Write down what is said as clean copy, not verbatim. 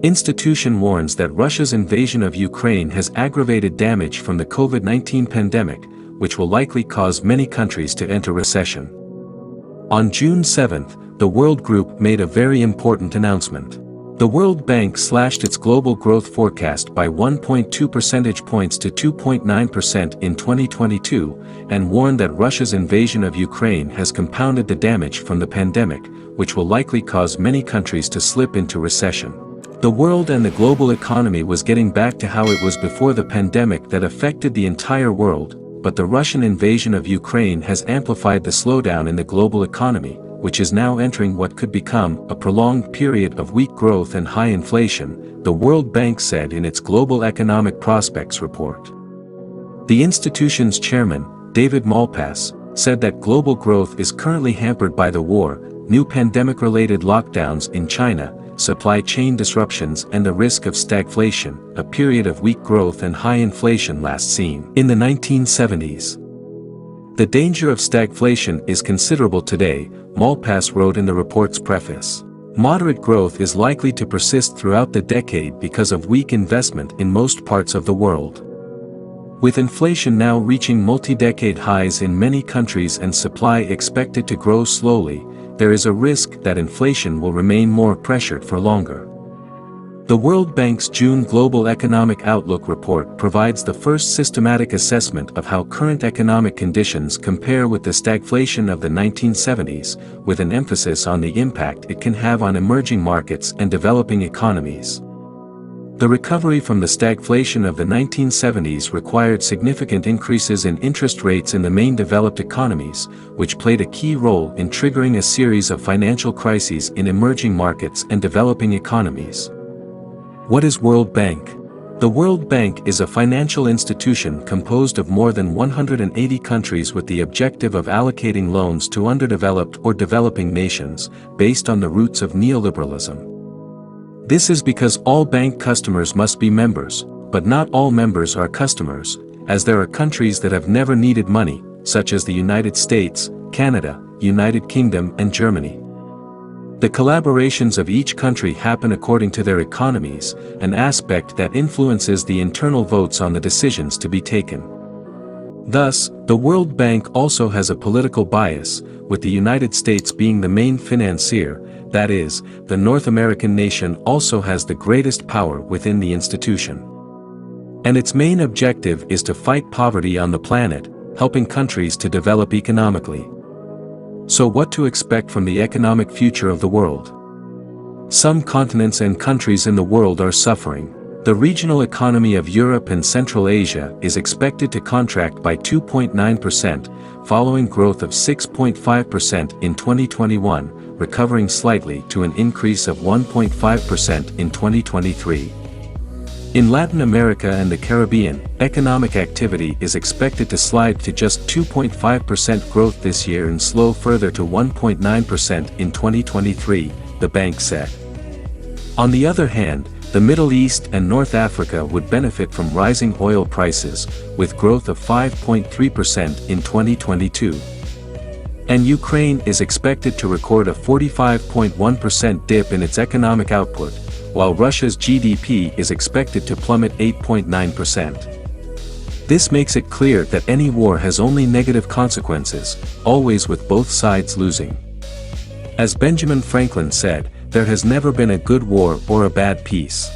Institution warns that Russia's invasion of Ukraine has aggravated damage from the COVID-19 pandemic, which will likely cause many countries to enter recession. On June 7, the World Group made a very important announcement. The World Bank slashed its global growth forecast by 1.2 percentage points to 2.9% in 2022, and warned that Russia's invasion of Ukraine has compounded the damage from the pandemic, which will likely cause many countries to slip into recession. The world and the global economy was getting back to how it was before the pandemic that affected the entire world, but the Russian invasion of Ukraine has amplified the slowdown in the global economy, which is now entering what could become a prolonged period of weak growth and high inflation, the World Bank said in its Global Economic Prospects report. The institution's chairman, David Malpass, said that global growth is currently hampered by the war, new pandemic-related lockdowns in China, supply chain disruptions and the risk of stagflation, a period of weak growth and high inflation last seen in the 1970s. The danger of stagflation is considerable today, Malpass wrote in the report's preface. Moderate growth is likely to persist throughout the decade because of weak investment in most parts of the world. With inflation now reaching multi-decade highs in many countries and supply expected to grow slowly, there is a risk that inflation will remain more pressured for longer. The World Bank's June Global Economic Outlook report provides the first systematic assessment of how current economic conditions compare with the stagflation of the 1970s, with an emphasis on the impact it can have on emerging markets and developing economies. The recovery from the stagflation of the 1970s required significant increases in interest rates in the main developed economies, which played a key role in triggering a series of financial crises in emerging markets and developing economies. What is World Bank? The World Bank is a financial institution composed of more than 180 countries with the objective of allocating loans to underdeveloped or developing nations, based on the roots of neoliberalism. This is because all bank customers must be members, but not all members are customers, as there are countries that have never needed money, such as the United States, Canada, United Kingdom and Germany. The collaborations of each country happen according to their economies, an aspect that influences the internal votes on the decisions to be taken. Thus, the World Bank also has a political bias, with the United States being the main financier. That is, the North American nation also has the greatest power within the institution. And its main objective is to fight poverty on the planet, helping countries to develop economically. So what to expect from the economic future of the world? Some continents and countries in the world are suffering. The regional economy of Europe and Central Asia is expected to contract by 2.9%, following growth of 6.5% in 2021, recovering slightly to an increase of 1.5% in 2023. In Latin America and the Caribbean, economic activity is expected to slide to just 2.5% growth this year and slow further to 1.9% in 2023, the bank said. On the other hand, the Middle East and North Africa would benefit from rising oil prices, with growth of 5.3% in 2022. And Ukraine is expected to record a 45.1% dip in its economic output, while Russia's GDP is expected to plummet 8.9%. This makes it clear that any war has only negative consequences, always with both sides losing. As Benjamin Franklin said, there has never been a good war or a bad peace.